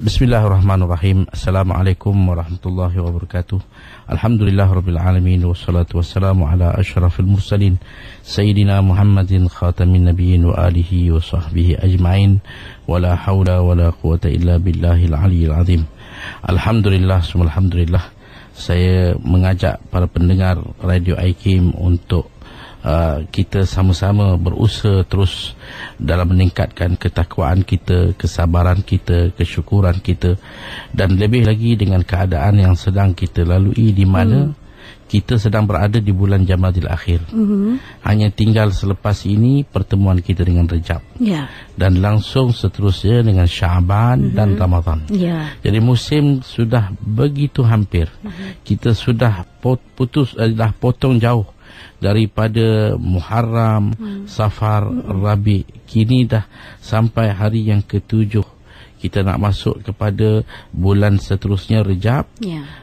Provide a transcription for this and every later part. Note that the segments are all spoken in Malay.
Bismillahirrahmanirrahim. Assalamualaikum warahmatullahi wabarakatuh. Alhamdulillahirabbil alamin wassalatu wassalamu ala asyrafil mursalin sayyidina Muhammadin khatamin nabiyyin wa alihi wa sahbihi ajma'in. Wala haula wala quwata illa billahil aliyyil azim. Alhamdulillah, alhamdulillah. Saya mengajak para pendengar Radio IKIM untuk kita sama-sama berusaha terus dalam meningkatkan ketakwaan kita, kesabaran kita, kesyukuran kita, dan lebih lagi dengan keadaan yang sedang kita lalui di mana kita sedang berada di bulan Jamadil Akhir. Hanya tinggal selepas ini pertemuan kita dengan Rejab, dan langsung seterusnya dengan Syaban dan Ramadan. Jadi musim sudah begitu hampir. Kita sudah dah potong jauh daripada Muharram, Safar, Rabi. Kini dah sampai hari yang ke-7. Kita nak masuk kepada bulan seterusnya, Rejab.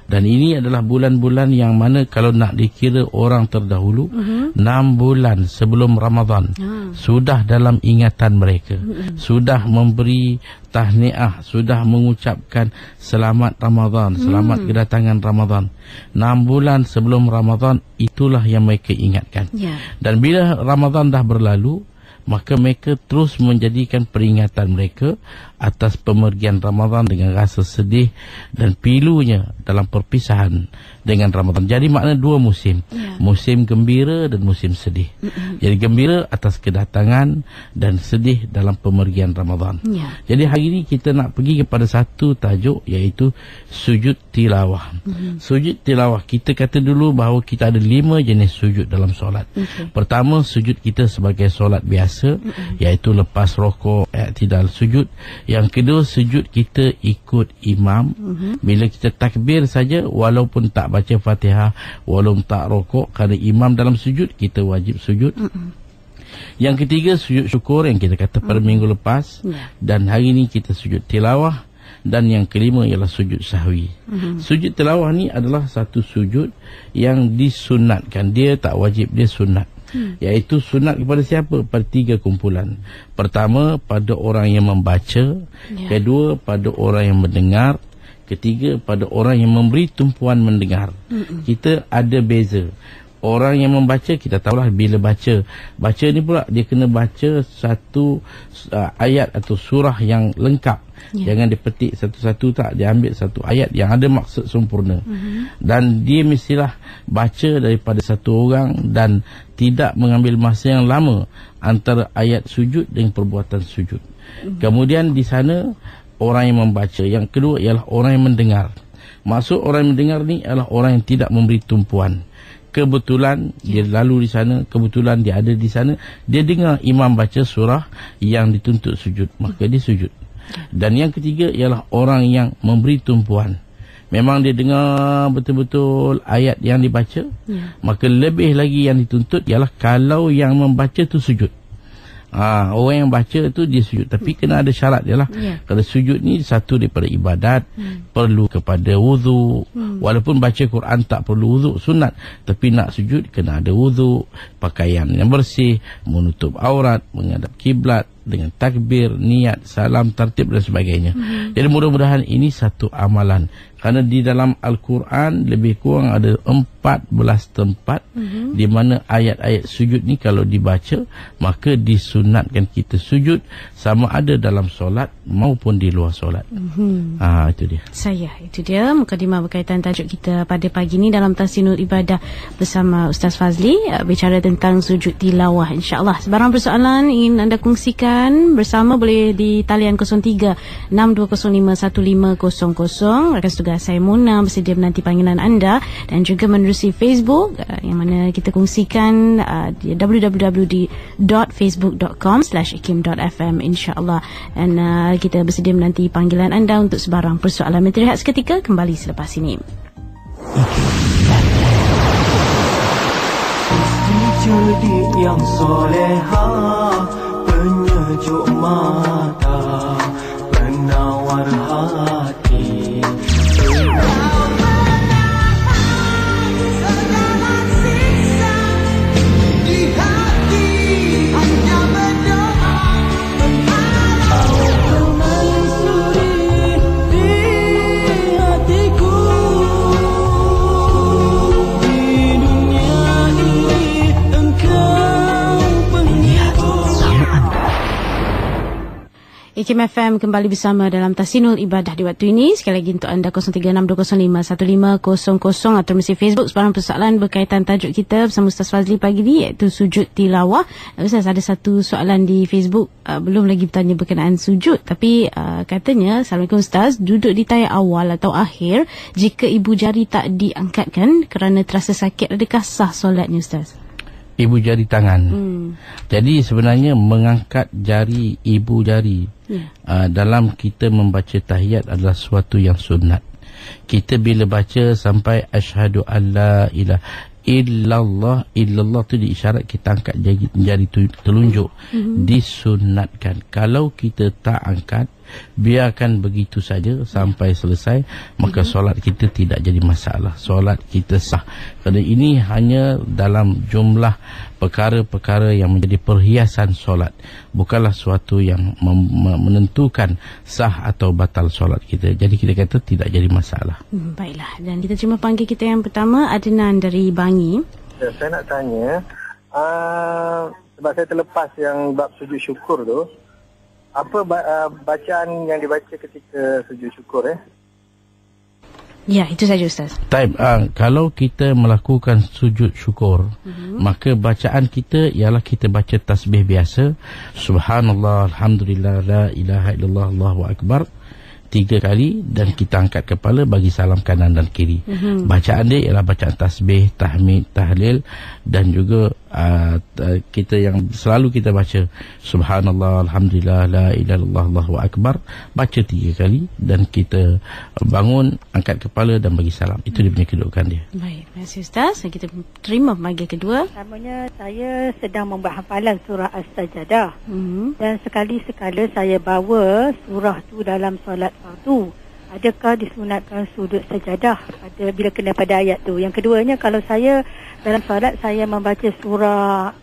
Dan ini adalah bulan-bulan yang mana kalau nak dikira orang terdahulu, 6 bulan sebelum Ramadan sudah dalam ingatan mereka, sudah memberi tahniah, sudah mengucapkan selamat Ramadan, selamat kedatangan Ramadan. 6 bulan sebelum Ramadan itulah yang mereka ingatkan. Dan bila Ramadan dah berlalu, maka mereka terus menjadikan peringatan mereka atas pemergian Ramadan dengan rasa sedih dan pilunya dalam perpisahan dengan Ramadan. Jadi makna dua musim, musim gembira dan musim sedih. Jadi gembira atas kedatangan dan sedih dalam pemergian Ramadan. Jadi hari ini kita nak pergi kepada satu tajuk, iaitu sujud tilawah. Sujud tilawah, kita kata dulu bahawa kita ada 5 jenis sujud dalam solat. Pertama, sujud kita sebagai solat biasa, iaitu lepas rokok, i'tidal sujud. Yang kedua, sujud kita ikut imam. Bila kita takbir saja, walaupun tak baca Fatihah, walaupun tak rokok, kerana imam dalam sujud, kita wajib sujud. Yang ketiga, sujud syukur yang kita kata pada minggu lepas. Dan hari ini kita sujud tilawah. Dan yang kelima ialah sujud sahwi. Sujud tilawah ni adalah satu sujud yang disunatkan. Dia tak wajib, dia sunat. Iaitu sunat kepada siapa? Pada 3 kumpulan. Pertama, pada orang yang membaca. Kedua, pada orang yang mendengar. Ketiga, pada orang yang memberi tumpuan mendengar. Kita ada beza. Orang yang membaca, kita tahulah bila baca. Baca ni pula dia kena baca satu ayat atau surah yang lengkap. Jangan dipetik satu-satu, tak, dia ambil satu ayat yang ada maksud sempurna. Dan dia mestilah baca daripada satu orang dan tidak mengambil masa yang lama antara ayat sujud dengan perbuatan sujud. Kemudian di sana orang yang membaca. Yang kedua ialah orang yang mendengar. Maksud orang yang mendengar ni adalah orang yang tidak memberi tumpuan. Kebetulan dia lalu di sana, kebetulan dia ada di sana, dia dengar imam baca surah yang dituntut sujud, maka dia sujud. Dan yang ketiga ialah orang yang memberi tumpuan. Memang dia dengar betul-betul ayat yang dibaca, maka lebih lagi yang dituntut ialah kalau yang membaca tu sujud. Orang yang baca tu dia sujud, tapi kena ada syarat dia lah. Kalau sujud ni satu daripada ibadat, perlu kepada wudu. Walaupun baca Quran tak perlu wudu, sunat, tapi nak sujud kena ada wudu, pakaian yang bersih, menutup aurat, menghadap kiblat, dengan takbir, niat, salam, tertib dan sebagainya. Jadi mudah-mudahan ini satu amalan. Kerana di dalam Al-Quran lebih kurang ada 14 tempat di mana ayat-ayat sujud ni kalau dibaca, maka disunatkan kita sujud sama ada dalam solat maupun di luar solat. Itu dia. Itu dia mukadimah berkaitan tajuk kita pada pagi ni dalam Tahsinul Ibadah bersama Ustaz Fazli, bicara tentang sujud tilawah. InsyaAllah sebarang persoalan ingin anda kongsikan bersama, boleh di talian 03 6205 1500. Rakan tugas saya Mona bersedia menanti panggilan anda, dan juga menerusi Facebook yang mana kita kongsikan di www.facebook.com/ikim.fm insyaAllah. Dan kita bersedia menanti panggilan anda untuk sebarang persoalan. Kita rehat seketika, kembali selepas ini. Cerdik yang soleha, penyejuk mata, penawar hati. Hakim FM kembali bersama dalam Tasinul Ibadah di waktu ini. Sekali lagi untuk anda 0362051500 atau mesin Facebook sebarang persoalan berkaitan tajuk kita bersama Ustaz Fazli pagi ni, iaitu sujud tilawah. Ustaz, ada satu soalan di Facebook, belum lagi bertanya berkenaan sujud, tapi katanya, Assalamualaikum Ustaz, duduk di tayar awal atau akhir jika ibu jari tak diangkatkan kerana terasa sakit, adakah sah solatnya Ustaz? Ibu jari tangan. Jadi sebenarnya mengangkat jari, ibu jari dalam kita membaca tahiyat adalah suatu yang sunat. Kita bila baca sampai asyhadu alla ilaha illallah tu diisyarat kita angkat jari telunjuk. Disunatkan. Kalau kita tak angkat, biarkan begitu saja sampai selesai, maka solat kita tidak jadi masalah, solat kita sah. Kerana ini hanya dalam jumlah perkara-perkara yang menjadi perhiasan solat, bukanlah suatu yang menentukan sah atau batal solat kita. Jadi kita kata tidak jadi masalah. Baiklah, dan kita terima panggil kita yang pertama, Adnan dari Bangi. Saya nak tanya, sebab saya terlepas yang bab sujud syukur tu, apa bacaan yang dibaca ketika sujud syukur? Ya, itu saja Ustaz. Kalau kita melakukan sujud syukur, maka bacaan kita ialah kita baca tasbih biasa, Subhanallah, Alhamdulillah, La ilaha illallah, Allahu Akbar, 3 kali, dan kita angkat kepala bagi salam kanan dan kiri. Bacaan dia ialah bacaan tasbih, tahmid, tahlil, dan juga kita yang selalu kita baca Subhanallah, Alhamdulillah, La ilaha illallah, Allahu Akbar, baca 3 kali, dan kita bangun, angkat kepala dan bagi salam. Itu dia punya kedudukan dia. Baik, terima kasih Ustaz. Kita terima pembagian kedua. Namanya saya sedang membuat hafalan surah As-Sajadah. Dan sekali-sekala saya bawa surah tu dalam solat fardu. Adakah disunatkan sujud sajadah bila kena pada ayat tu? Yang keduanya, kalau saya dalam solat saya membaca surah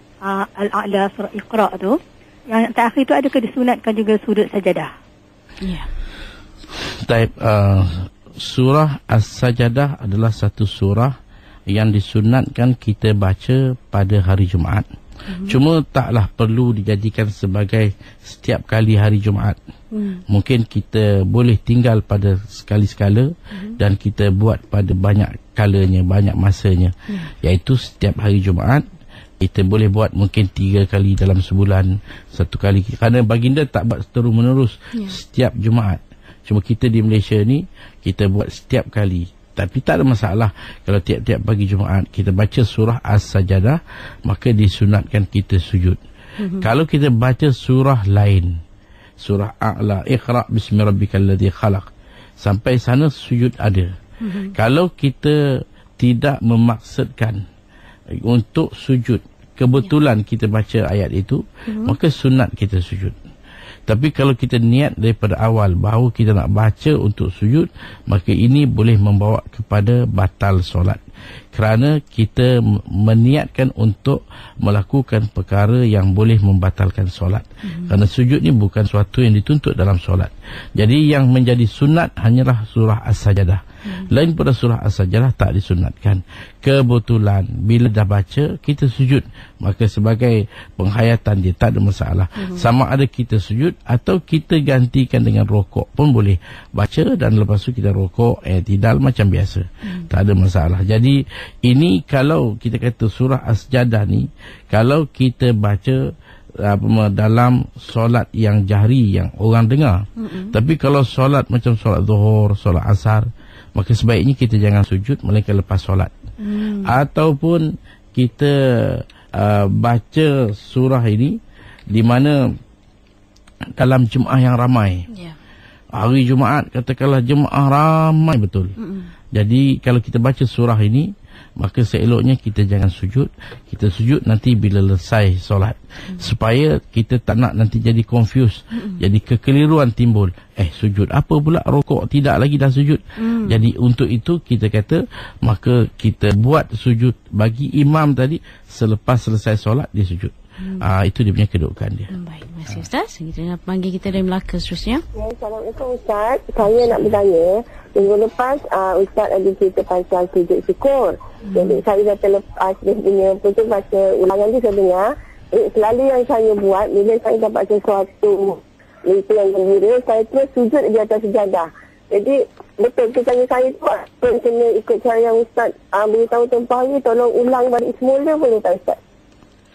Al-A'la, surah Iqra tu, yang terakhir tu adakah disunatkan juga sujud sajadah? Ya. Surah As-Sajadah adalah satu surah yang disunatkan kita baca pada hari Jumaat. Cuma taklah perlu dijadikan sebagai setiap kali hari Jumaat. Mungkin kita boleh tinggal pada sekali-sekala dan kita buat pada banyak kalanya, banyak masanya. Iaitu setiap hari Jumaat kita boleh buat mungkin 3 kali dalam sebulan, 1 kali. Kerana baginda tak buat terus-menerus setiap Jumaat. Cuma kita di Malaysia ni kita buat setiap kali. Tapi tak ada masalah kalau tiap-tiap pagi Jumaat kita baca surah As-Sajadah, maka disunatkan kita sujud. Kalau kita baca surah lain, surah A'la, Iqra bismi rabbikal ladzi khalaq, sampai sana sujud ada. Kalau kita tidak memaksudkan untuk sujud, kebetulan kita baca ayat itu, maka sunat kita sujud. Tapi kalau kita niat daripada awal bahawa kita nak baca untuk sujud, maka ini boleh membawa kepada batal solat. Kerana kita meniatkan untuk melakukan perkara yang boleh membatalkan solat. Kerana sujud ni bukan sesuatu yang dituntut dalam solat. Jadi yang menjadi sunat hanyalah surah As-Sajadah. Lain pada surah As-Sajadah tak disunatkan. Kebetulan bila dah baca kita sujud, maka sebagai penghayatan dia tak ada masalah. Sama ada kita sujud atau kita gantikan dengan rokok pun boleh. Baca dan lepas tu kita rokok, i'tidal macam biasa. Tak ada masalah. Jadi ini kalau kita kata surah As-Sajadah ni, kalau kita baca dalam solat yang jahri, yang orang dengar. Tapi kalau solat macam solat zuhur, solat asar, maka sebaiknya kita jangan sujud melainkan lepas solat. Ataupun kita baca surah ini di mana dalam jemaah yang ramai. Hari Jumaat katakanlah jemaah ramai betul. Jadi kalau kita baca surah ini, maka seeloknya kita jangan sujud. Kita sujud nanti bila selesai solat, supaya kita tak nak nanti jadi confused, jadi kekeliruan timbul. Sujud apa pula, rokok tidak lagi dah sujud. Jadi untuk itu kita kata, maka kita buat sujud bagi imam tadi, selepas selesai solat dia sujud. Itu dia punya kedudukan dia. Baik, terima kasih Ustaz. Kita nak panggil kita dari Melaka seterusnya. Assalamualaikum Ustaz. Saya nak bertanya, minggu lepas Ustaz ada cerita pasal sujud syukur. Jadi saya dah terlepas dia punya betul baca ulangan tu saya dengar. Selalu yang saya buat bila saya dapat sesuatu itu yang gembira, saya terus sujud di atas sejadah. Jadi betul tanya saya tu apa kena ikut cara yang Ustaz beritahu tempoh hari, tolong ulang balik semula boleh tak Ustaz?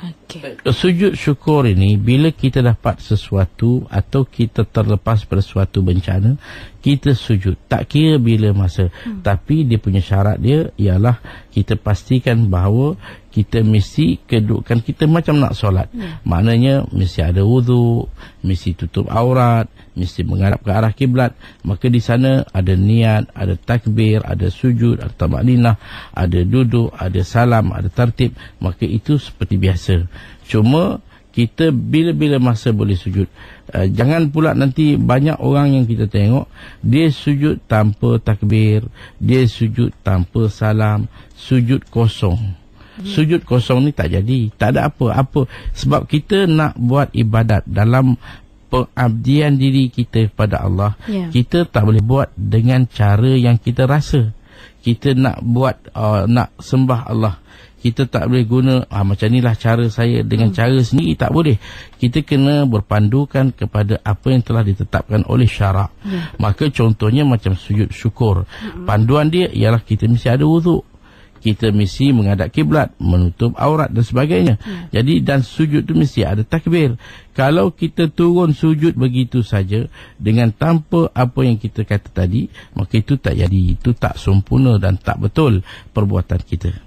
Okey. Sujud syukur ini bila kita dapat sesuatu atau kita terlepas pada suatu bencana, kita sujud. Tak kira bila masa. Tapi dia punya syarat dia ialah kita pastikan bahawa kita mesti kedudukan kita macam nak solat. Maknanya mesti ada wuduk, mesti tutup aurat, mesti menghadap ke arah kiblat. Maka di sana ada niat, ada takbir, ada sujud, ada tamakninah, ada duduk, ada salam, ada tertib. Maka itu seperti biasa. Cuma kita bila-bila masa boleh sujud. Jangan pula nanti banyak orang yang kita tengok dia sujud tanpa takbir, dia sujud tanpa salam, sujud kosong. Sujud kosong ni tak jadi, tak ada apa-apa. Sebab kita nak buat ibadat dalam pengabdian diri kita kepada Allah. Kita tak boleh buat dengan cara yang kita rasa. Kita nak buat nak sembah Allah, kita tak boleh guna macam inilah cara saya dengan cara sendiri, tak boleh. Kita kena berpandukan kepada apa yang telah ditetapkan oleh syarak. Maka contohnya macam sujud syukur, panduan dia ialah kita mesti ada wuduk, kita mesti menghadap kiblat, menutup aurat dan sebagainya. Jadi dan sujud tu mesti ada takbir. Kalau kita turun sujud begitu saja dengan tanpa apa yang kita kata tadi, maka itu tak jadi, itu tak sempurna dan tak betul perbuatan kita.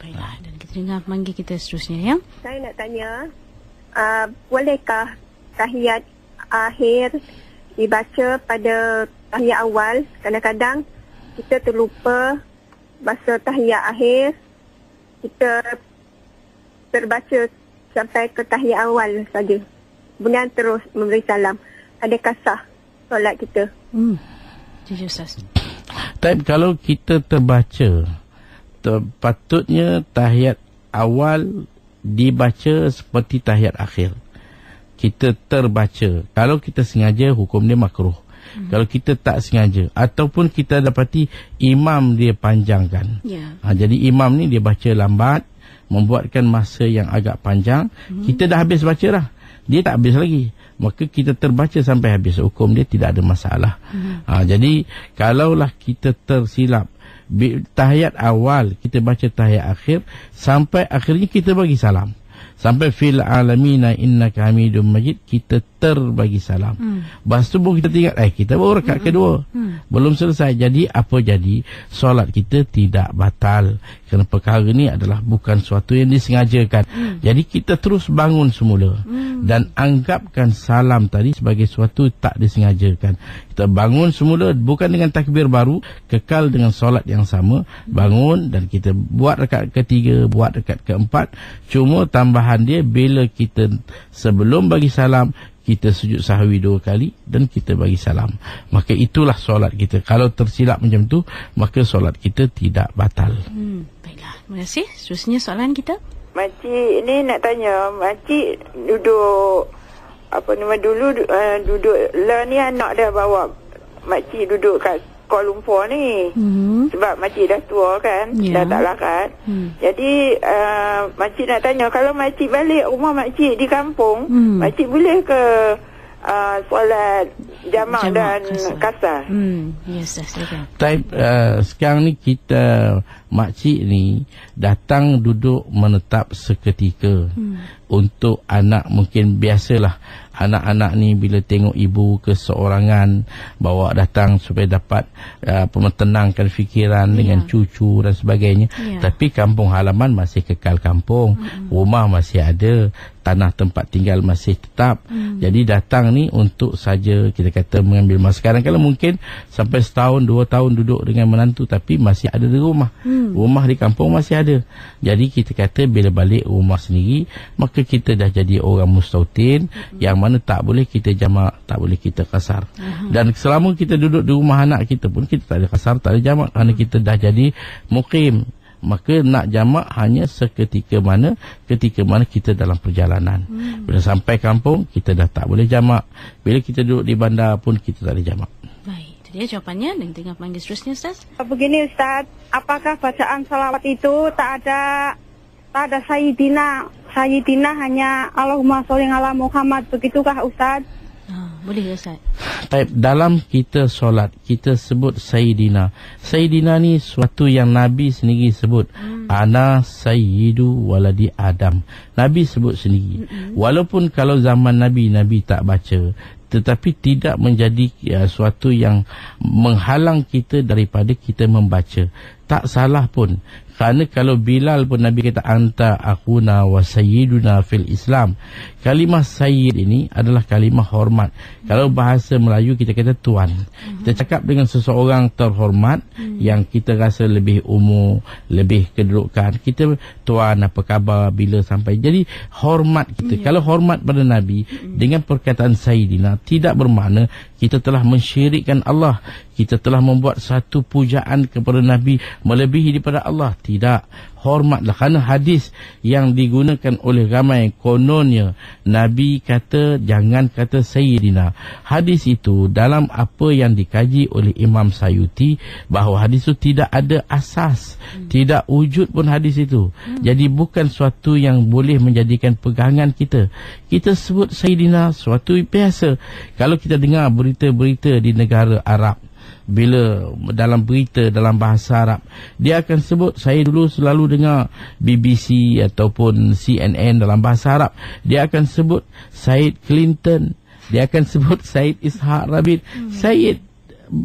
Baiklah, dan kita dengar panggil kita seterusnya ya. Saya nak tanya, bolehkah tahiyat akhir dibaca pada tahiyat awal? Kadang-kadang kita terlupa masa tahiyat akhir, kita terbaca sampai ke tahiyat awal saja, kemudian terus memberi salam. Adakah sah solat kita? Jujur Ustaz. Tapi kalau kita terbaca, patutnya tahiyat awal dibaca seperti tahiyat akhir. Kita terbaca. Kalau kita sengaja, hukum dia makruh. Kalau kita tak sengaja ataupun kita dapati imam dia panjangkan, jadi imam ni dia baca lambat, membuatkan masa yang agak panjang. Kita dah habis baca dah, dia tak habis lagi, maka kita terbaca sampai habis, hukum dia tidak ada masalah. Jadi kalaulah kita tersilap tahiyat awal, kita baca tahiyat akhir, sampai akhirnya kita bagi salam, sampai fil alamina innaka hamidum majid, kita terbagi salam. Lepas tu kita tinggal kita baru rakaat kedua, belum selesai. Jadi apa jadi? Solat kita tidak batal, kerana perkara ni adalah bukan suatu yang disengajakan. Jadi kita terus bangun semula dan anggapkan salam tadi sebagai suatu tak disengajakan. Kita bangun semula bukan dengan takbir baru, kekal dengan solat yang sama, bangun dan kita buat rakaat ketiga, buat rakaat keempat. Cuma tambahan dia bila kita sebelum bagi salam, kita sujud sahwi 2 kali dan kita bagi salam. Maka itulah solat kita. Kalau tersilap macam tu, maka solat kita tidak batal. Baiklah, terima kasih. Seterusnya soalan kita. Makcik ni nak tanya, makcik duduk duduk lah ni, anak dah bawa makcik duduk kat Kuala Lumpur ni. Sebab makcik dah tua kan, dah tak larat. Jadi makcik nak tanya, kalau makcik balik rumah makcik di kampung, makcik boleh ke solat jamak dan kasar? Yes, silakan. Sekarang ni kita makcik ni datang duduk menetap seketika. Untuk anak mungkin biasalah, anak-anak ni bila tengok ibu keseorangan, bawa datang supaya dapat menenangkan fikiran dengan cucu dan sebagainya. Tapi kampung halaman masih kekal kampung, rumah masih ada, tanah tempat tinggal masih tetap. Jadi datang ni untuk saja kita kata mengambil masa. Kadang-kadang mungkin sampai 1 tahun 2 tahun duduk dengan menantu, tapi masih ada di rumah. Rumah di kampung masih ada. Jadi kita kata bila balik rumah sendiri, maka kita dah jadi orang mustautin, yang mana tak boleh kita jamak, tak boleh kita kasar. Dan selama kita duduk di rumah anak kita pun, kita tak ada kasar, tak ada jamak, kerana kita dah jadi mukim. Maka nak jamak hanya ketika mana kita dalam perjalanan. Bila sampai kampung, kita dah tak boleh jamak. Bila kita duduk di bandar pun, kita tak ada jamak. Baik, itu dia jawapannya. Dan tengah panggil seterusnya Ustaz. Begini Ustaz, apakah bacaan salawat itu tak ada Sayyidina hanya Allahumma sholli ala Muhammad, begitukah Ustaz? Boleh Ustaz? Baik, dalam kita solat, kita sebut Sayyidina. Sayyidina ni suatu yang Nabi sendiri sebut. Ana sayyidu waladi Adam. Nabi sebut sendiri. Walaupun kalau zaman Nabi tak baca, tetapi tidak menjadi suatu yang menghalang kita daripada kita membaca. Tak salah pun. Kerana kalau Bilal pun Nabi kata anta akhuna wa sayyiduna fil Islam. Kalimah sayyid ini adalah kalimah hormat. Kalau bahasa Melayu kita kata tuan. Kita cakap dengan seseorang terhormat yang kita rasa lebih umur, lebih kedudukan. Kita tuan apa khabar bila sampai. Jadi hormat kita. Kalau hormat pada Nabi dengan perkataan sayyidina tidak bermakna kita telah mensyirikkan Allah. Kita telah membuat satu pujaan kepada Nabi melebihi daripada Allah. Tidak. Hormatlah. Kerana hadis yang digunakan oleh ramai kononnya Nabi kata jangan kata Sayyidina. Hadis itu dalam apa yang dikaji oleh Imam Sayuti, bahawa hadis itu tidak ada asas. Tidak wujud pun hadis itu. Jadi bukan suatu yang boleh menjadikan pegangan kita. Kita sebut Sayyidina suatu biasa. Kalau kita dengar berita-berita di negara Arab, bila dalam berita dalam bahasa Arab, dia akan sebut, saya dulu selalu dengar BBC ataupun CNN dalam bahasa Arab, dia akan sebut Syed Clinton, dia akan sebut Syed Ishaq Rabin. Syed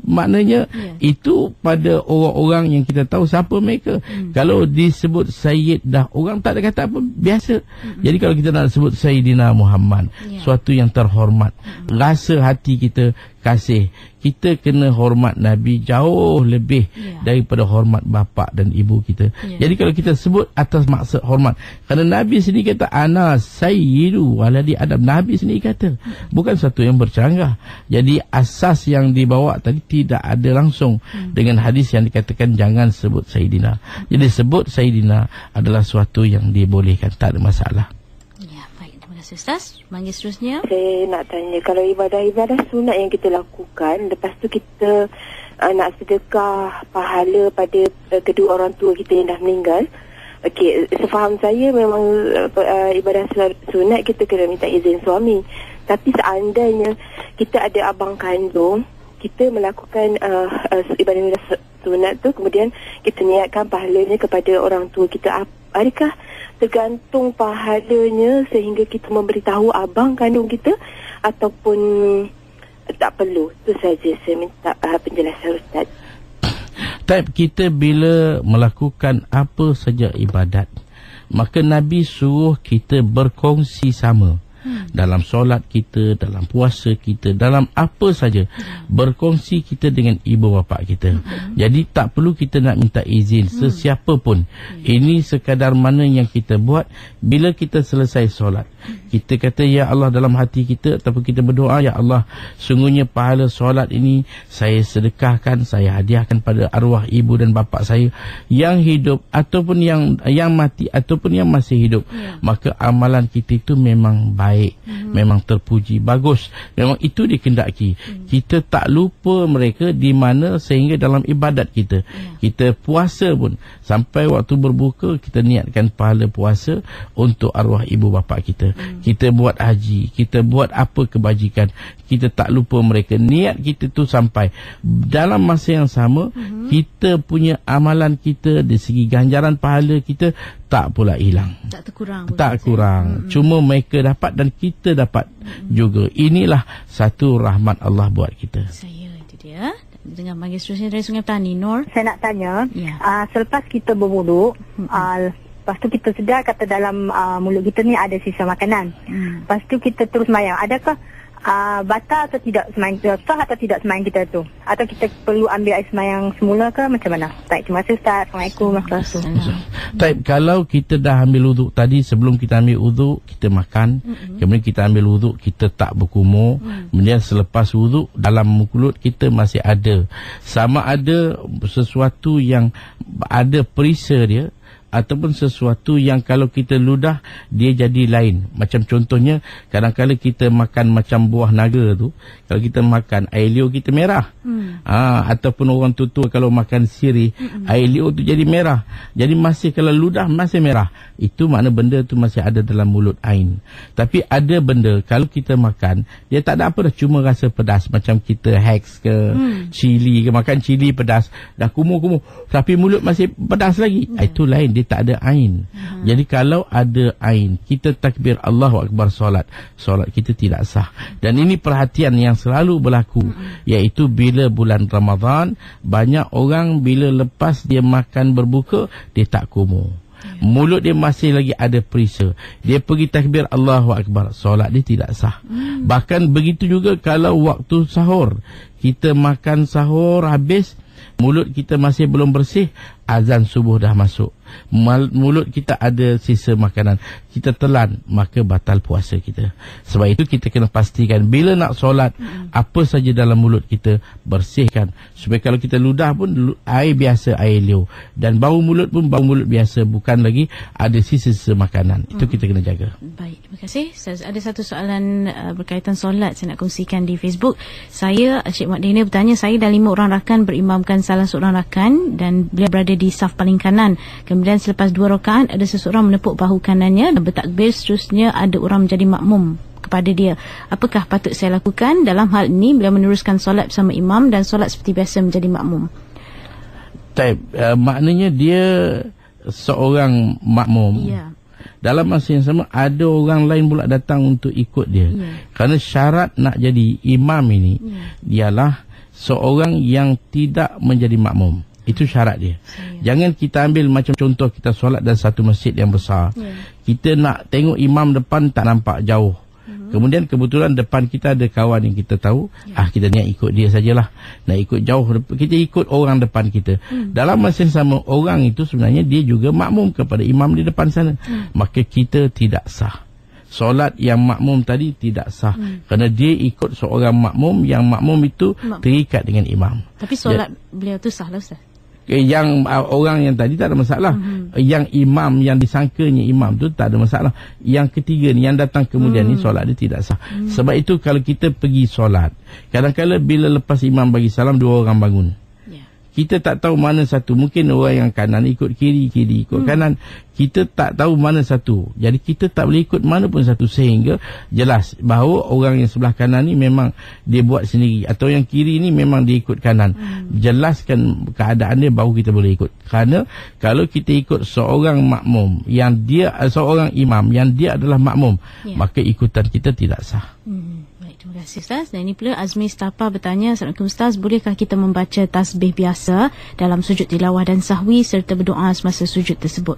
maknanya itu pada orang-orang yang kita tahu siapa mereka. Kalau disebut Syed dah orang tak ada kata apa, biasa. Jadi kalau kita nak sebut Sayyidina Muhammad, suatu yang terhormat, rasa hati kita kasih, kita kena hormat Nabi jauh lebih daripada hormat bapa dan ibu kita. Jadi kalau kita sebut atas maksud hormat, kerana Nabi sendiri kata ana sayyidu waladi Adam. Nabi sendiri kata, bukan satu yang bercanggah. Jadi asas yang dibawa tadi tidak ada langsung dengan hadis yang dikatakan jangan sebut Sayyidina. Jadi sebut Sayyidina adalah suatu yang dibolehkan, tak ada masalah. Ustaz, panggil seterusnya. Saya nak tanya, kalau ibadah-ibadah sunat yang kita lakukan, lepas tu kita nak sedekah pahala pada kedua orang tua kita yang dah meninggal. Okey, sefaham saya memang ibadah sunat kita kena minta izin suami. Tapi seandainya kita ada abang kandung, kita melakukan ibadah sunat tu, kemudian kita niatkan pahalanya kepada orang tua kita, adakah tergantung pahalanya sehingga kita memberitahu abang kandung kita ataupun tak perlu? Itu saja saya minta penjelasan Ustaz. Kita bila melakukan apa saja ibadat, maka Nabi suruh kita berkongsi sama. Dalam solat kita, dalam puasa kita, dalam apa saja, berkongsi kita dengan ibu bapa kita. Jadi tak perlu kita nak minta izin sesiapa pun. Ini sekadar mana yang kita buat bila kita selesai solat. Kita kata ya Allah dalam hati kita, ataupun kita berdoa, ya Allah, sungguhnya pahala solat ini saya sedekahkan, saya hadiahkan pada arwah ibu dan bapa saya yang hidup ataupun yang mati ataupun yang masih hidup. Maka amalan kita itu memang baik, memang terpuji, bagus, memang itu dikehendaki. Kita tak lupa mereka di mana sehingga dalam ibadat kita, kita puasa pun sampai waktu berbuka kita niatkan pahala puasa untuk arwah ibu bapa kita. Kita buat haji, kita buat apa kebajikan, kita tak lupa mereka. Niat kita tu sampai dalam masa yang sama, kita punya amalan kita dari segi ganjaran pahala kita tak pula hilang, tak kurang. Cuma mereka dapat dan kita dapat juga. Inilah satu rahmat Allah buat kita. Itu dia. Dengan panggil seterusnya dari Sungai Petani, Nur. Saya nak tanya, selepas kita berwuduk, lepas tu kita sedar kata dalam mulut kita ni ada sisa makanan. Lepas tu kita terus sembahyang. Adakah batal atau tidak sembahyang kita, sah atau tidak sembahyang kita tu? Atau kita perlu ambil air sembahyang semula ke macam mana? Baik, terima kasih Ustaz. Assalamualaikum warahmatullahi wabarakatuh. Kalau kita dah ambil wuduk tadi, sebelum kita ambil wuduk kita makan, kemudian kita ambil wuduk, kita tak berkumur, kemudian selepas wuduk dalam mulut kita masih ada, sama ada sesuatu yang ada perisa dia, ataupun sesuatu yang kalau kita ludah dia jadi lain. Macam contohnya kadang-kadang kita makan macam buah naga tu, kalau kita makan air liur kita merah. Ataupun orang tua kalau makan sirih, air liur tu jadi merah. Jadi masih kalau ludah masih merah. Itu makna benda tu masih ada dalam mulut ain. Tapi ada benda kalau kita makan dia tak ada apa dah, cuma rasa pedas. Macam kita hex ke cili ke, makan cili pedas dah kumur-kumur tapi mulut masih pedas lagi. Itu lain, dia tak ada ain. Jadi kalau ada ain, kita takbir Allahu Akbar solat kita tidak sah. Dan ini perhatian yang selalu berlaku, iaitu bila bulan Ramadan banyak orang bila lepas dia makan berbuka dia tak kumur, mulut dia masih lagi ada perisa, dia pergi takbir Allahu Akbar, solat dia tidak sah. Bahkan begitu juga kalau waktu sahur, kita makan sahur habis, mulut kita masih belum bersih, azan subuh dah masuk, mulut kita ada sisa makanan, kita telan, maka batal puasa kita. Sebab itu kita kena pastikan bila nak solat, apa saja dalam mulut kita bersihkan, supaya kalau kita ludah pun air biasa, air liur, dan bau mulut pun bau mulut biasa, bukan lagi ada sisa-sisa makanan. Itu kita kena jaga. Baik, terima kasih. Ada satu soalan berkaitan solat saya nak kongsikan di Facebook. Saya, Cik Mak Dina bertanya, saya dah 5 orang rakan berimamkan salah seorang rakan dan beliau berada di saf paling kanan. Kemudian selepas 2 rakaat ada seseorang menepuk bahu kanannya dan bertakbir, seterusnya ada orang menjadi makmum kepada dia. Apakah patut saya lakukan? Dalam hal ini beliau meneruskan solat bersama imam dan solat seperti biasa menjadi makmum. Maknanya dia seorang makmum. Dalam masa yang sama ada orang lain pula datang untuk ikut dia. Kerana syarat nak jadi imam ini ialah seorang yang tidak menjadi makmum. Itu syarat dia. Jangan kita ambil macam contoh kita solat dalam satu masjid yang besar. Kita nak tengok imam depan tak nampak jauh. Kemudian kebetulan depan kita ada kawan yang kita tahu, kita niat ikut dia sajalah. Nak ikut jauh, kita ikut orang depan kita. Dalam masa yang sama, orang itu sebenarnya dia juga makmum kepada imam di depan sana. Maka kita tidak sah. Solat yang makmum tadi tidak sah. Kerana dia ikut seorang makmum, yang makmum itu terikat dengan imam. Tapi solat beliau tu sah lah Ustaz? Yang orang yang tadi tak ada masalah. Yang imam, yang disangkanya imam tu tak ada masalah. Yang ketiga ni, yang datang kemudian ni, solat dia tidak sah. Sebab itu kalau kita pergi solat, kadang-kadang bila lepas imam bagi salam, 2 orang bangun. Kita tak tahu mana satu. Mungkin orang yang kanan ikut kiri, kiri ikut kanan. Kita tak tahu mana satu. Jadi kita tak boleh ikut mana pun satu, sehingga jelas bahawa orang yang sebelah kanan ni memang dia buat sendiri, atau yang kiri ni memang dia ikut kanan. Jelaskan keadaan dia baru kita boleh ikut. Kerana kalau kita ikut seorang makmum yang dia, seorang imam yang dia adalah makmum, maka ikutan kita tidak sah. Terima kasih Ustaz. Dan ini pula Azmi Stapa bertanya, Assalamualaikum Ustaz, bolehkah kita membaca tasbih biasa dalam sujud tilawah dan sahwi serta berdoa semasa sujud tersebut?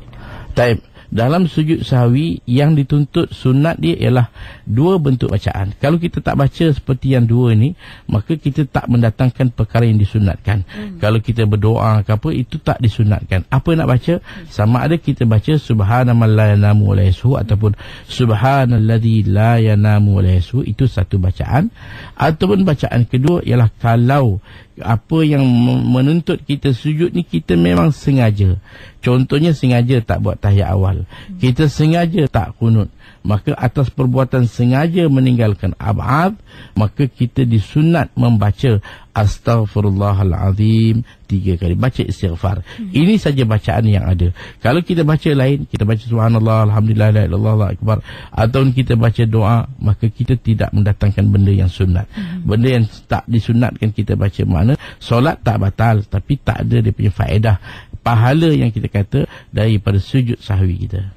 Taib. Dalam sujud sahwi yang dituntut sunat dia ialah 2 bentuk bacaan. Kalau kita tak baca seperti yang 2 ni, maka kita tak mendatangkan perkara yang disunatkan. Kalau kita berdoa ke apa, itu tak disunatkan. Apa nak baca? Sama ada kita baca subhanallahi la yanamu wa la yashu ataupun subhanalladzi la yanamu wa la yashu, itu satu bacaan. Ataupun bacaan kedua ialah kalau apa yang menuntut kita sujud ni kita memang sengaja. Contohnya sengaja tak buat tahiyat awal, kita sengaja tak kunut, maka atas perbuatan sengaja meninggalkan ab'ad, maka kita disunat membaca astaghfirullahalazim 3 kali, baca istighfar. Ini saja bacaan yang ada. Kalau kita baca lain, kita baca subhanallah, alhamdulillah, la ilaha illallah, Allahu akbar, atau kita baca doa, maka kita tidak mendatangkan benda yang sunat. Benda yang tak disunatkan kita baca, makna solat tak batal, tapi tak ada dia punya faedah, pahala yang kita kata daripada sujud sahwi kita.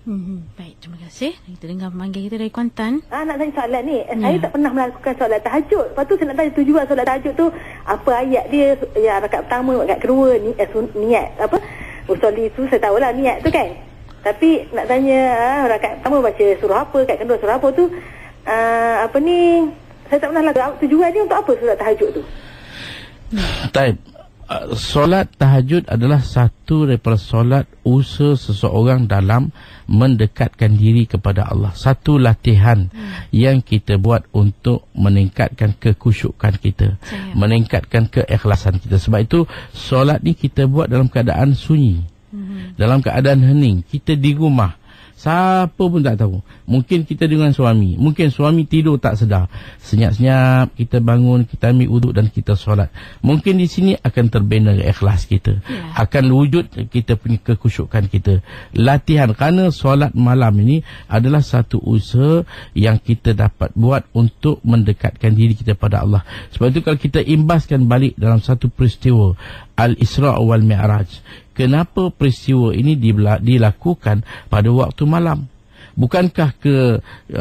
Baik, terima kasih. Kita dengar pemanggil kita dari Kuantan. Nak tanya soalan ni, saya tak pernah melakukan solat tahajud. Lepas tu saya nak tanya tujuan solat tahajud tu, apa ayat dia, ya rakaat pertama, rakaat kedua ni, niat apa, usolli tu saya tahulah niat tu kan. Tapi nak tanya rakaat pertama baca surah apa, rakaat kedua surah apa tu, apa ni, saya tak pernah lakukan. Tujuan dia untuk apa solat tahajud tu? Taib. Solat tahajud adalah satu daripada solat usaha seseorang dalam mendekatkan diri kepada Allah. Satu latihan yang kita buat untuk meningkatkan kekhusyukan kita, meningkatkan keikhlasan kita. Sebab itu solat ni kita buat dalam keadaan sunyi. dalam keadaan hening, kita di rumah, siapa pun tak tahu. Mungkin kita dengan suami, mungkin suami tidur tak sedar, senyap-senyap kita bangun, kita ambil wuduk dan kita solat. Mungkin di sini akan terbina ikhlas kita, akan wujud kita punya kekhusyukan kita. Latihan, kerana solat malam ini adalah satu usaha yang kita dapat buat untuk mendekatkan diri kita pada Allah. Sebab itu kalau kita imbaskan balik dalam satu peristiwa Al-Isra' wal Mi'raj, kenapa peristiwa ini dilakukan pada waktu malam? Bukankah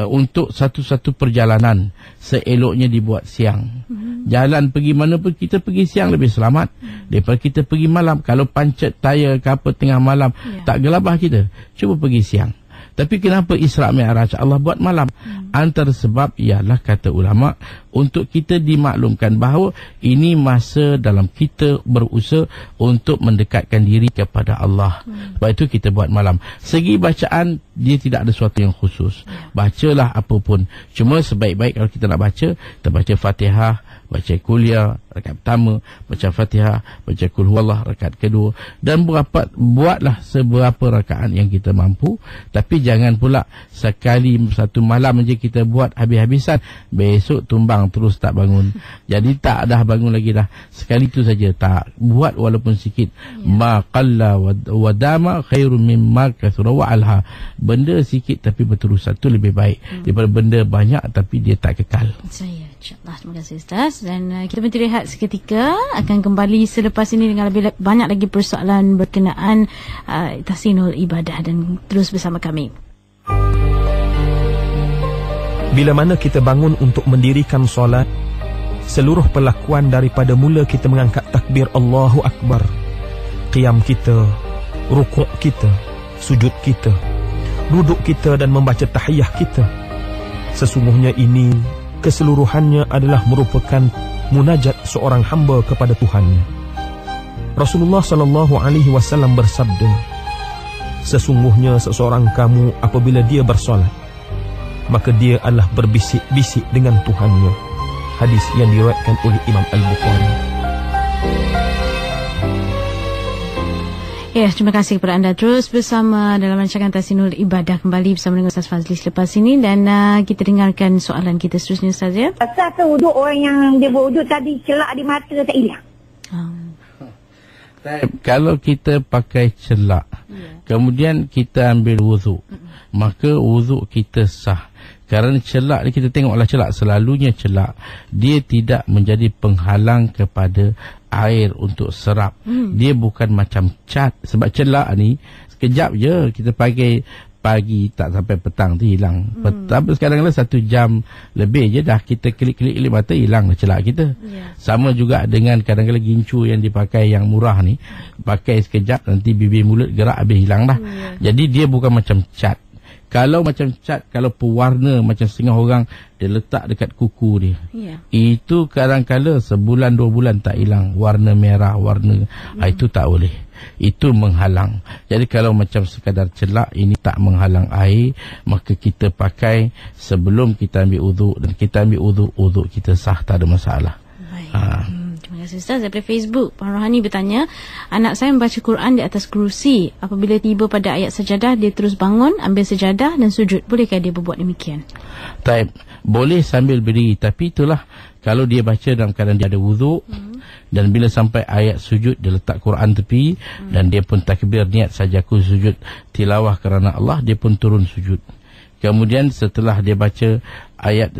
untuk satu-satu perjalanan seeloknya dibuat siang? Jalan pergi mana pun kita pergi siang lebih selamat daripada kita pergi malam. Kalau pancet tayar ke apa tengah malam, tak gelabah kita, cuba pergi siang. Tapi kenapa Isra' Mi'raj Allah buat malam? Antara sebab ialah, kata ulama, untuk kita dimaklumkan bahawa ini masa dalam kita berusaha untuk mendekatkan diri kepada Allah. Sebab itu kita buat malam. Segi bacaan, dia tidak ada sesuatu yang khusus. Bacalah apapun. Cuma sebaik-baik kalau kita nak baca, kita baca Fatihah, baca kuliah rakaat pertama, baca Fatihah, baca Qul Huwallah rakaat kedua, dan buatlah seberapa rakaat yang kita mampu. Tapi jangan pula sekali satu malam aja kita buat habis-habisan, besok tumbang terus tak bangun. Jadi tak dah bangun lagi dah. Sekali tu saja, tak buat walaupun sikit. Ma qalla wa dama khairum mimma kathura wa alha. Benda sikit tapi berterusan tu lebih baik daripada benda banyak tapi dia tak kekal. InsyaAllah. Terima kasih Ustaz. Dan kita berhenti rehat seketika. Akan kembali selepas ini dengan lebih banyak lagi persoalan berkenaan tahsinul ibadah, dan terus bersama kami. Bila mana kita bangun untuk mendirikan solat, seluruh perlakuan daripada mula kita mengangkat takbir Allahu Akbar, qiyam kita, rukuk kita, sujud kita, duduk kita dan membaca tahiyah kita, sesungguhnya ini keseluruhannya adalah merupakan munajat seorang hamba kepada Tuhannya. Rasulullah SAW bersabda, sesungguhnya seseorang kamu apabila dia bersolat, maka dia adalah berbisik-bisik dengan Tuhannya. Hadis yang diriwayatkan oleh Imam Al-Bukhari. Ya, terima kasih kepada anda. Terus bersama dalam rancangan Tahsinul Ibadah, kembali bersama dengan Ustaz Fazli selepas ini, dan kita dengarkan soalan kita seterusnya, Ustaz, ya. Asal wuduk orang yang dia berwuduk tadi celak di mata tak hilang? Kalau kita pakai celak, kemudian kita ambil wuduk, maka wuduk kita sah. Kerana celak ni, kita tengoklah celak, selalunya celak dia tidak menjadi penghalang kepada air untuk serap. Dia bukan macam cat. Sebab celak ni sekejap je kita pakai, pagi tak sampai petang tu hilang. Tapi sekarang lah 1 jam lebih je dah kita klik-klik mata, hilang lah celak kita. Sama juga dengan kadang-kadang gincu yang dipakai yang murah ni, pakai sekejap nanti bibir mulut gerak habis hilang dah. Jadi dia bukan macam cat. Kalau macam cat, kalau pewarna macam setengah orang dia letak dekat kuku dia, itu kadang-kala sebulan 2 bulan tak hilang, warna merah, warna itu tak boleh, itu menghalang. Jadi kalau macam sekadar celak, ini tak menghalang air, maka kita pakai sebelum kita ambil uduk, dan kita ambil uduk kita sah, tak ada masalah. Terima kasih Ustaz. Daripada Facebook, Puan Rohani bertanya, anak saya membaca Quran di atas kerusi. Apabila tiba pada ayat sajadah, dia terus bangun, ambil sajadah dan sujud. Bolehkah dia berbuat demikian? Taib, boleh sambil berdiri. Tapi itulah, kalau dia baca dalam keadaan dia ada wuduk, dan bila sampai ayat sujud, dia letak Quran tepi, dan dia pun takbir niat saja aku sujud tilawah kerana Allah, dia pun turun sujud. Kemudian setelah dia baca ayat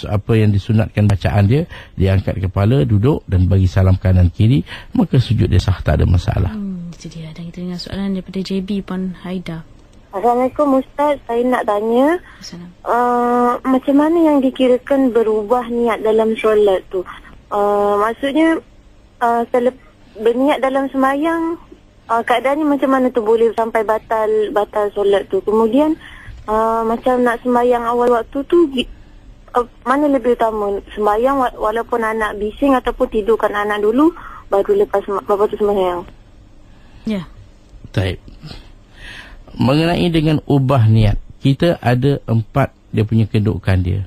apa yang disunatkan bacaan dia, dia angkat kepala, duduk dan bagi salam kanan kiri, maka sujud dia sah, tak ada masalah. Itu dia. Dan kita dengar soalan daripada JB Puan Haida. Assalamualaikum Ustaz, saya nak tanya macam mana yang dikirakan berubah niat dalam solat tu? Maksudnya berniat dalam sembahyang, keadaannya macam mana tu boleh sampai batal solat tu? Kemudian macam nak sembahyang awal waktu tu, mana lebih utama, sembahyang walaupun anak bising ataupun tidurkan anak dulu baru lepas tu sembahyang? Ya. Baik. Mengenai dengan ubah niat, kita ada 4 dia punya kedudukan dia.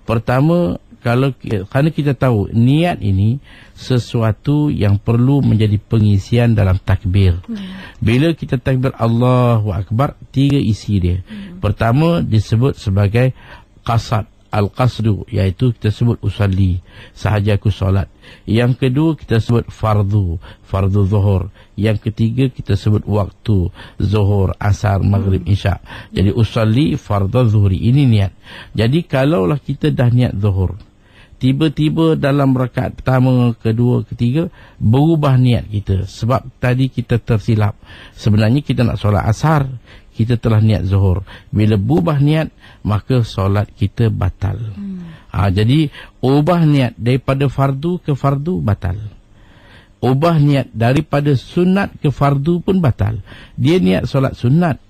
Pertama, kerana kita tahu niat ini sesuatu yang perlu menjadi pengisian dalam takbir. Bila kita takbir Allahu Akbar, 3 isi dia. Pertama disebut sebagai qasad, al-qasdu, iaitu kita sebut usalli, sahaja aku solat. Yang kedua kita sebut fardu zuhur. Yang ketiga kita sebut waktu zuhur, asar, maghrib, isyak. Jadi usalli fardu zuhri, ini niat. Jadi kalaulah kita dah niat zuhur, tiba-tiba dalam rakaat pertama, kedua, ketiga berubah niat kita sebab tadi kita tersilap. Sebenarnya kita nak solat asar, kita telah niat zuhur. Bila berubah niat, maka solat kita batal. Jadi ubah niat daripada fardu ke fardu batal. Ubah niat daripada sunat ke fardu pun batal. Dia niat solat sunat,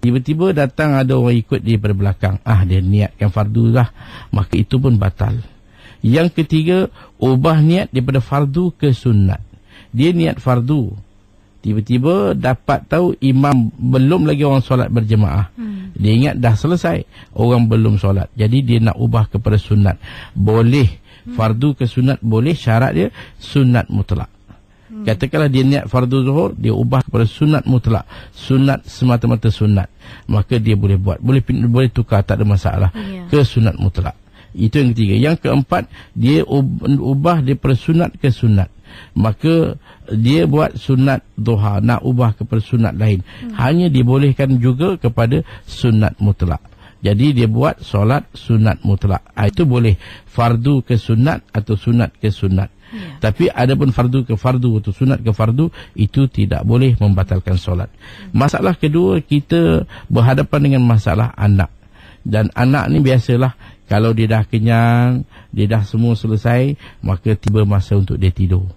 tiba-tiba datang ada orang ikut dia daripada belakang, dia niatkan fardu lah, maka itu pun batal. Yang ketiga, ubah niat daripada fardu ke sunat. Dia niat fardu, tiba-tiba dapat tahu imam belum lagi orang solat berjemaah. Dia ingat dah selesai, orang belum solat, jadi dia nak ubah kepada sunat. Boleh, fardu ke sunat boleh, syarat dia sunat mutlak. Katakanlah dia niat fardu zuhur, dia ubah kepada sunat mutlak, sunat semata-mata sunat, maka dia boleh buat, boleh tukar, tak ada masalah, ke sunat mutlak. Itu yang ketiga. Yang keempat, dia ubah daripada sunat ke sunat, maka dia buat sunat duha, nak ubah kepada sunat lain, hanya dibolehkan juga kepada sunat mutlak. Jadi dia buat solat sunat mutlak, itu boleh, fardu ke sunat atau sunat ke sunat. Tapi adapun fardu ke fardu atau sunat ke fardu, itu tidak boleh membatalkan solat. Masalah kedua, kita berhadapan dengan masalah anak. Dan anak ni biasalah, kalau dia dah kenyang, dia dah semua selesai, maka tiba masa untuk dia tidur.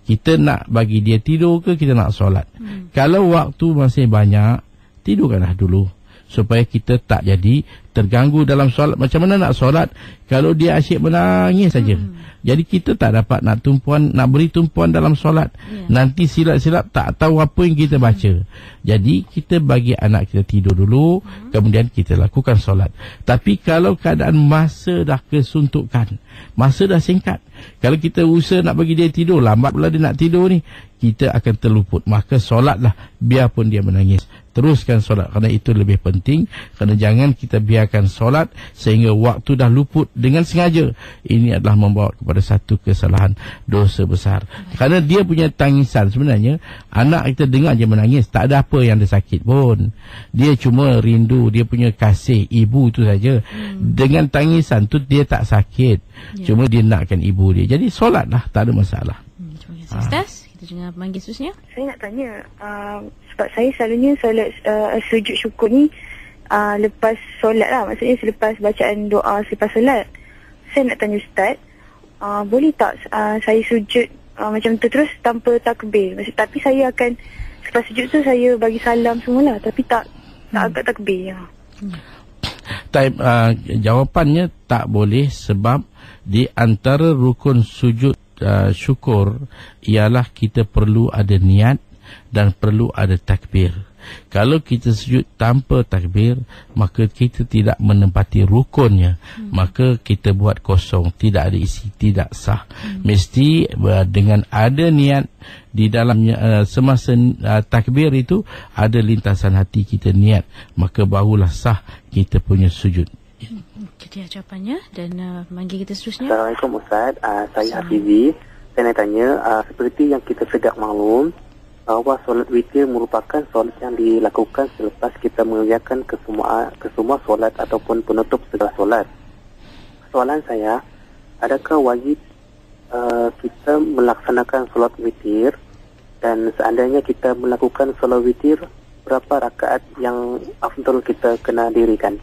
Kita nak bagi dia tidur ke kita nak solat? Kalau waktu masih banyak, tidurkanlah dulu, supaya kita tak jadi terganggu dalam solat. Macam mana nak solat kalau dia asyik menangis saja? Jadi kita tak dapat nak beri tumpuan dalam solat. Nanti silap-silap tak tahu apa yang kita baca. Jadi kita bagi anak kita tidur dulu, kemudian kita lakukan solat. Tapi kalau keadaan masa dah kesuntukan, masa dah singkat, kalau kita usaha nak bagi dia tidur, lambat pula dia nak tidur ni, kita akan terluput. Maka solatlah biarpun dia menangis, teruskan solat, kerana itu lebih penting. Kerana jangan kita biarkan solat sehingga waktu dah luput dengan sengaja. Ini adalah membawa kepada satu kesalahan, dosa besar. Kerana dia punya tangisan, sebenarnya anak kita dengar je menangis, tak ada apa yang dia sakit pun, dia cuma rindu dia punya kasih ibu tu saja. Dengan tangisan tu dia tak sakit, cuma dia nakkan ibu dia. Jadi solatlah, tak ada masalah. Terima kasih Ustaz. Kita dengar panggil seterusnya. Saya nak tanya, sebab saya selalunya solat sujud syukur ni lepas solat lah, maksudnya selepas bacaan doa selepas solat. Saya nak tanya Ustaz, boleh tak saya sujud macam tu terus tanpa takbir? Tapi saya akan, selepas sujud tu saya bagi salam semualah, tapi tak agak takbir. Jawapannya tak boleh, sebab di antara rukun sujud syukur ialah kita perlu ada niat dan perlu ada takbir. Kalau kita sujud tanpa takbir, maka kita tidak menempati rukunnya, maka kita buat kosong, tidak ada isi, tidak sah. Mesti dengan ada niat di dalamnya. Semasa takbir itu ada lintasan hati kita niat, maka barulah sah kita punya sujud. Jadi jawapannya. Dan manggil kita seterusnya. Assalamualaikum Ustaz, saya Hafizi. Saya nak tanya, seperti yang kita sedap maklum bahawa solat witir merupakan solat yang dilakukan selepas kita mengerjakan kesemua solat ataupun penutup segala solat. Soalan saya, adakah wajib kita melaksanakan solat witir, dan seandainya kita melakukan solat witir, berapa rakaat yang afdal kita kena dirikan?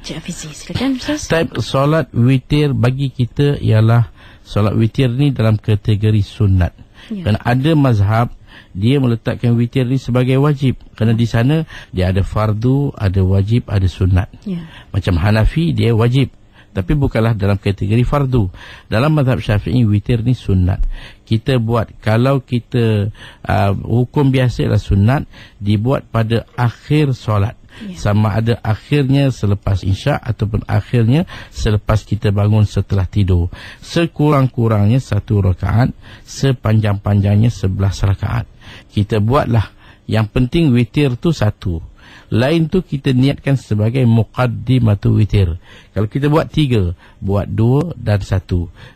Cik Hafizi, silakan Ustaz. Solat witir bagi kita ialah, solat witir ni dalam kategori sunat. Dan ada mazhab dia meletakkan witir ni sebagai wajib, kerana di sana dia ada fardu, ada wajib, ada sunat. Macam Hanafi dia wajib, tapi bukanlah dalam kategori fardu. Dalam mazhab Syafi'i witir ni sunat. Kita buat, kalau kita hukum biasa ialah sunat, dibuat pada akhir solat. Sama ada akhirnya selepas isyak ataupun akhirnya selepas kita bangun setelah tidur. Sekurang-kurangnya 1 rakaat, sepanjang-panjangnya 11 rakaat. Kita buatlah. Yang penting witir tu 1. Lain tu kita niatkan sebagai muqaddimatu witir. Kalau kita buat 3, buat 2 dan 1.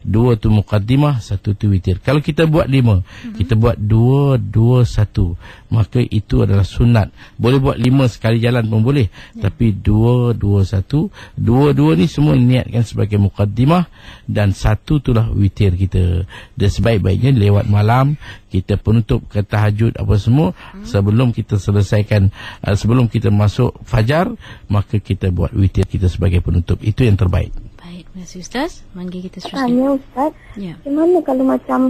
2 tu muqaddimah, 1 tu witir. Kalau kita buat 5, kita buat 2, 2, 1. Maka itu adalah sunat. Boleh buat 5 sekali jalan pun boleh. Tapi 2, 2, 1. 2 ni semua niatkan sebagai muqaddimah. Dan 1 itulah witir kita. Dan sebaik-baiknya lewat malam, kita penutup ke tahajud apa semua, sebelum kita selesaikan, sebelum kita masuk fajar, maka kita buat witir kita sebagai penutup. Itu yang terbaik. Baik, terima kasih Ustaz. Manggi kita seterusnya. Tanya Ustaz, bagaimana kalau macam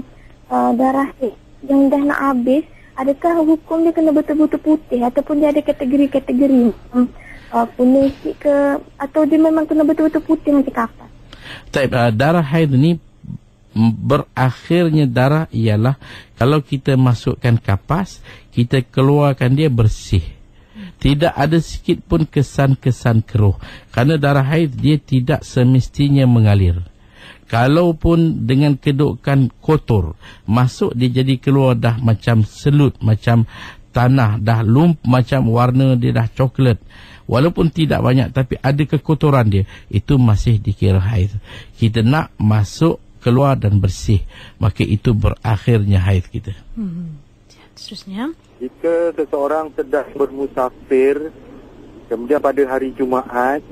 darah yang dah nak habis, adakah hukum dia kena betul-betul putih ataupun dia ada kategori-kategori kuning sikit ke, atau dia memang kena betul-betul putih macam kapas? Darah haid ni, berakhirnya darah ialah kalau kita masukkan kapas, kita keluarkan dia bersih. Tidak ada sikit pun kesan-kesan keruh. Kerana darah haid dia tidak semestinya mengalir. Kalaupun dengan kedudukan kotor, masuk dia jadi keluar dah macam selut, macam tanah, dah macam warna dia dah coklat. Walaupun tidak banyak tapi ada kekotoran dia, itu masih dikira haid. Kita nak masuk, keluar dan bersih, maka itu berakhirnya haid kita. Seterusnya, jika seseorang sedang bermusafir, kemudian pada hari Jumaat,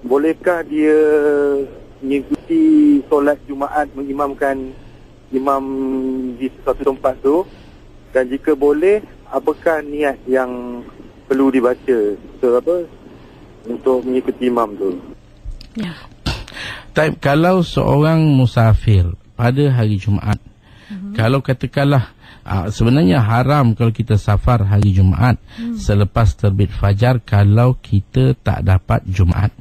bolehkah dia mengikuti solat Jumaat, mengimamkan imam di suatu tempat tu? Dan jika boleh, apakah niat yang perlu dibaca untuk mengikuti imam tu? Kalau seorang musafir pada hari Jumaat, kalau katakanlah sebenarnya haram kalau kita safar hari Jumaat selepas terbit fajar kalau kita tak dapat Jumaat.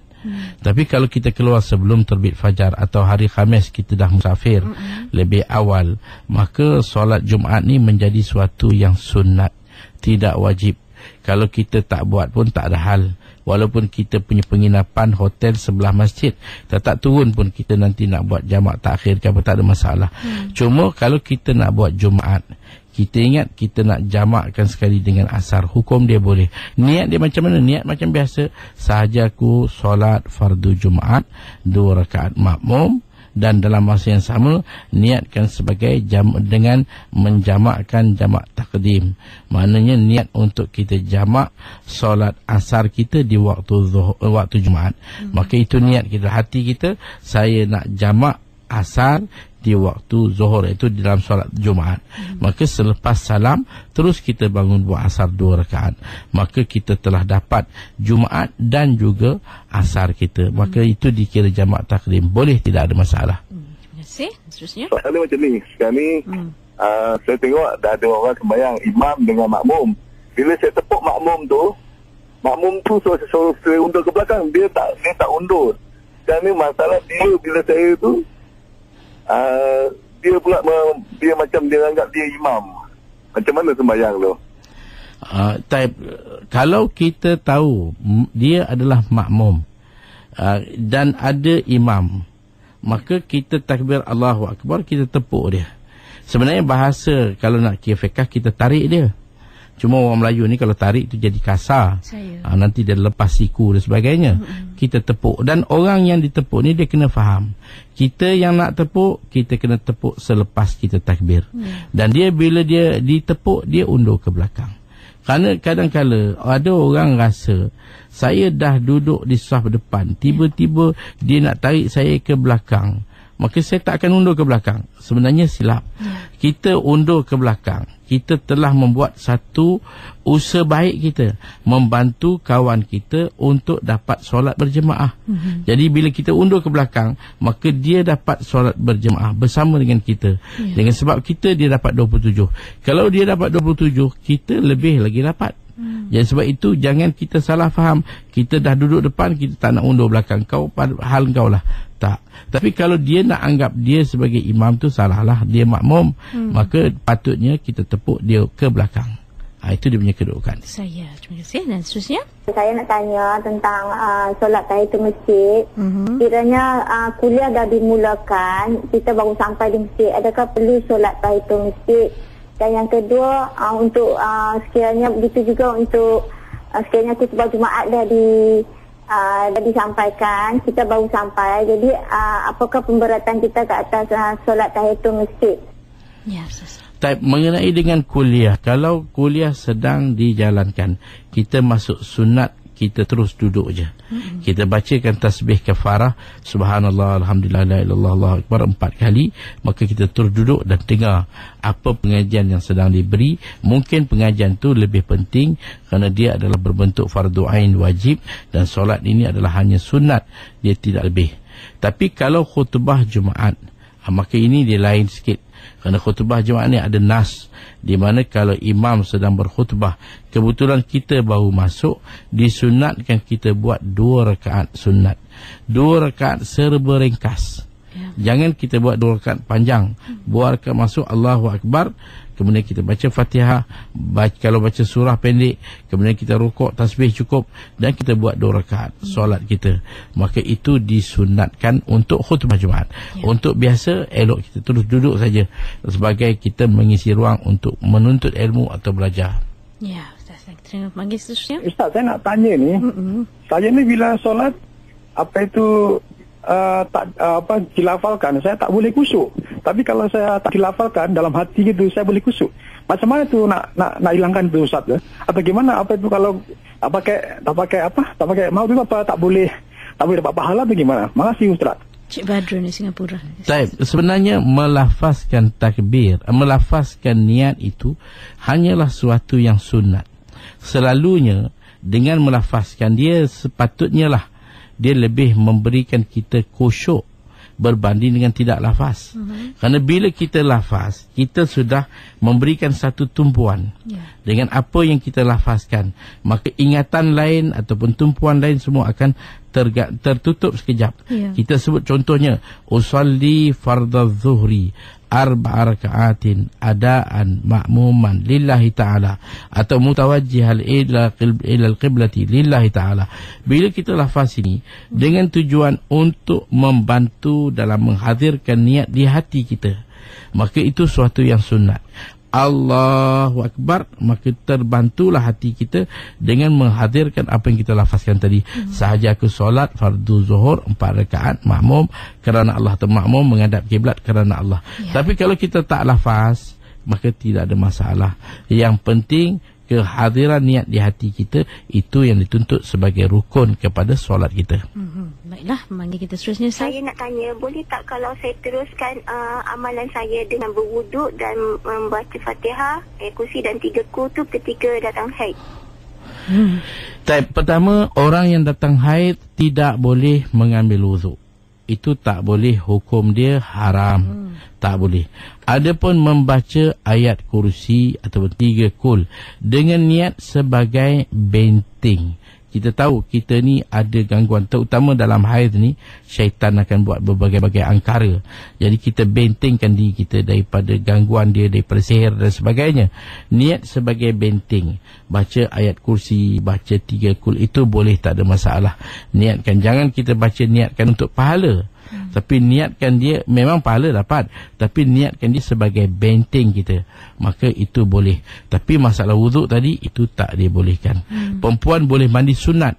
Tapi kalau kita keluar sebelum terbit fajar atau hari Khamis kita dah musafir lebih awal, maka solat Jumaat ni menjadi suatu yang sunat, tidak wajib. Kalau kita tak buat pun tak ada hal. Walaupun kita punya penginapan hotel sebelah masjid, tak turun pun kita nanti nak buat jamak takhir ke apa, tak ada masalah. Cuma kalau kita nak buat Jumaat, kita ingat kita nak jamakkan sekali dengan asar, hukum dia boleh. Niat dia macam mana? Niat macam biasa, sahaja aku solat fardu Jumaat 2 rakaat makmum, dan dalam masa yang sama niatkan sebagai dengan menjamakkan jamak takdim. Maknanya niat untuk kita jamak solat asar kita di waktu Jumaat. Maka itu niat kita, hati kita, saya nak jamak asar di waktu zuhur, itu di dalam solat Jumaat. Maka selepas salam terus kita bangun buat asar 2 rakaat, maka kita telah dapat Jumaat dan juga asar kita. Maka itu dikira jamak takdim, boleh, tidak ada masalah. Terima kasih. Seterusnya, soalan macam ni. Sekarang ni saya tengok dah ada orang sembahyang imam dengan makmum. Bila saya tepuk makmum tu saya undur ke belakang, dia tak undur. Sekarang ni masalah dia, bila saya tu dia pula dia macam dia anggap dia imam. Macam mana sembahyang tu? Kalau kita tahu dia adalah makmum dan ada imam, maka kita takbir Allahu Akbar, kita tepuk dia. Sebenarnya bahasa kalau nak kira fiqh, kita tarik dia. Cuma orang Melayu ni kalau tarik tu jadi kasar. Nanti dia lepas siku dan sebagainya. Kita tepuk. Dan orang yang ditepuk ni dia kena faham, kita yang nak tepuk, kita kena tepuk selepas kita takbir. Dan dia bila dia ditepuk, dia undur ke belakang. Kerana kadang-kala ada orang rasa saya dah duduk di saf depan, tiba-tiba dia nak tarik saya ke belakang, maka saya tak akan undur ke belakang. Sebenarnya silap. Kita undur ke belakang, kita telah membuat satu usaha baik kita, membantu kawan kita untuk dapat solat berjemaah. Jadi bila kita undur ke belakang, maka dia dapat solat berjemaah bersama dengan kita. Dengan sebab kita, dia dapat 27. Kalau dia dapat 27, kita lebih lagi dapat. Jadi sebab itu jangan kita salah faham, kita dah duduk depan, kita tak nak undur belakang, kau hal kau lah. Tak. Tapi kalau dia nak anggap dia sebagai imam tu, salahlah, dia makmum. Maka patutnya kita tepuk dia ke belakang. Itu dia punya kedudukan. Terima kasih. Dan seterusnya, saya nak tanya tentang solat tahiyatul masjid. Kiranya kuliah dah dimulakan, kita baru sampai di masjid, adakah perlu solat tahiyatul masjid? Dan yang kedua, untuk sekiranya begitu juga untuk sekiranya khutbah Jumaat dah disampaikan, kita baru sampai, jadi apakah pemberatan kita ke atas solat tahiyatul masjid? Ya, mengenai dengan kuliah, kalau kuliah sedang dijalankan, kita masuk sunat, kita terus duduk je. Kita bacakan tasbih kafarah, subhanallah, alhamdulillah, la ilaha illallah, Allahu akbar 4 kali, maka kita terus duduk dan dengar apa pengajian yang sedang diberi. Mungkin pengajian tu lebih penting kerana dia adalah berbentuk fardu ain wajib, dan solat ini adalah hanya sunat, dia tidak lebih. Tapi kalau khutbah Jumaat, maka ini dia lain sikit. Kerana khutbah Jumaat ni ada nas, di mana kalau imam sedang berkhutbah, kebetulan kita baru masuk, disunatkan kita buat 2 rakaat sunat, 2 rakaat serba ringkas. Jangan kita buat 2 rakaat panjang. 2 rakaat masuk, Allahu Akbar, kemudian kita baca Fatihah, kalau baca surah pendek, kemudian kita rukuk, tasbih cukup, dan kita buat 2 rakaat solat kita. Maka itu disunatkan untuk khutbah Jumaat. Untuk biasa, elok kita terus duduk saja, sebagai kita mengisi ruang untuk menuntut ilmu atau belajar. Ya, Ustaz, kita panggil seterusnya. Ustaz, saya nak tanya ni, saya ni bila solat, apa itu dilafalkan, saya tak boleh kusuk. Tapi kalau saya tak dilafalkan dalam hati gitu, saya boleh kusuk. Macam mana tu nak hilangkan tu, Ustaz? Atau gimana? Apa itu kalau tak pakai mau tu apa tak boleh dapat pahala atau gimana? Makasih, Ustaz. Cik Badrun di Singapura. Sebenarnya melafazkan takbir, melafazkan niat itu hanyalah suatu yang sunat. Selalunya dengan melafazkan dia, sepatutnya lah dia lebih memberikan kita khusyuk berbanding dengan tidak lafaz. Kerana bila kita lafaz, kita sudah memberikan satu tumpuan dengan apa yang kita lafazkan, maka ingatan lain ataupun tumpuan lain semua akan tertutup sekejap. Kita sebut contohnya, usalli fardadh zuhri 4 rakaatin adaan ma'muman lillahi ta'ala, atau mutawajjihal ila al-qiblati lillahi ta'ala. Bila kita lafaz ini dengan tujuan untuk membantu dalam menghadirkan niat di hati kita, maka itu suatu yang sunat. Allahu Akbar, maka terbantulah hati kita dengan menghadirkan apa yang kita lafazkan tadi. Sahaja aku solat fardu zuhur 4 rakaat makmum kerana Allah, atau makmum menghadap kiblat kerana Allah. Tapi kalau kita tak lafaz, maka tidak ada masalah. Yang penting kehadiran niat di hati kita, itu yang dituntut sebagai rukun kepada solat kita. Baiklah, manggil kita seterusnya. Saya nak tanya, boleh tak kalau saya teruskan amalan saya dengan berwuduk dan membaca Fatihah, kursi dan 3 kul tu ketika datang haid? Pertama, orang yang datang haid tidak boleh mengambil wuduk. Itu tak boleh, hukum dia haram. Tak boleh. Adapun membaca ayat kursi atau 3 kul dengan niat sebagai benteng. Kita tahu kita ni ada gangguan, terutama dalam haid ni, syaitan akan buat berbagai-bagai angkara. Jadi kita bentengkan diri kita daripada gangguan dia, daripada sihir dan sebagainya. Niat sebagai benteng. Baca ayat kursi, baca 3 kul, itu boleh, tak ada masalah. Niatkan, jangan kita baca niatkan untuk pahala. Tapi niatkan dia, memang pahala dapat, tapi niatkan dia sebagai benteng kita, maka itu boleh. Tapi masalah wuduk tadi, itu tak dibolehkan. Perempuan boleh mandi sunat.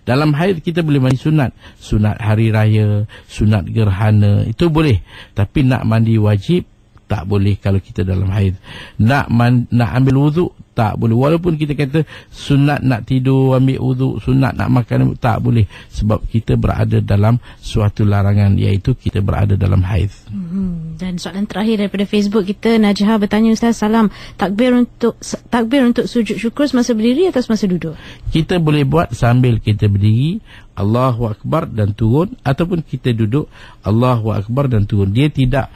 Dalam haid kita boleh mandi sunat. Sunat hari raya, sunat gerhana, itu boleh. Tapi nak mandi wajib, tak boleh kalau kita dalam haid. Nak ambil wuduk, tak boleh. Walaupun kita kata sunat nak tidur ambil wuduk, sunat nak makan, tak boleh. Sebab kita berada dalam suatu larangan, iaitu kita berada dalam haid. Dan soalan terakhir daripada Facebook kita, Najha bertanya, Ustaz, salam, takbir untuk sujud syukur semasa berdiri atau semasa duduk? Kita boleh buat sambil kita berdiri, Allahu Akbar dan turun, ataupun kita duduk, Allahu Akbar dan turun. Dia tidak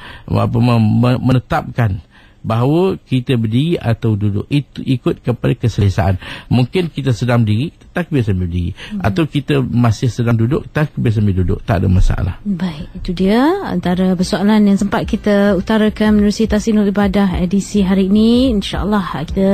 menetapkan bahawa kita berdiri atau duduk itu ikut kepada keselesaan. Mungkin kita sedang berdiri, takbir sambil berdiri, atau kita masih sedang duduk, takbir sambil duduk, tak ada masalah. Baik, itu dia antara persoalan yang sempat kita utarakan menerusi Tahsinul Ibadah edisi hari ini. InsyaAllah kita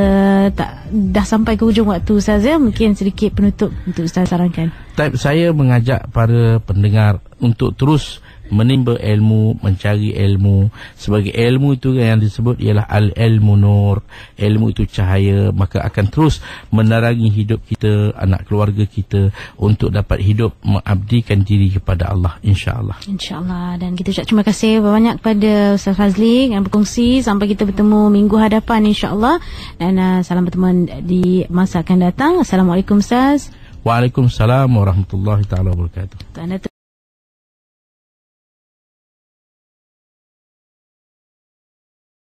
dah sampai ke hujung waktu, Ustaz, ya. Mungkin sedikit penutup untuk Ustaz sarankan. Saya mengajak para pendengar untuk terus menimba ilmu, mencari ilmu. Sebagai ilmu itu yang disebut ialah al-ilmu nur, ilmu itu cahaya, maka akan terus menerangi hidup kita, anak keluarga kita, untuk dapat hidup mengabdikan diri kepada Allah, insya-Allah. InsyaAllah. Dan kita ucap terima kasih banyak kepada Ustaz Fazli yang berkongsi. Sampai kita bertemu minggu hadapan, insya-Allah. Dan salam pertemuan di masa akan datang. Assalamualaikum, Ustaz. Waalaikumsalam warahmatullahi taala wabarakatuh.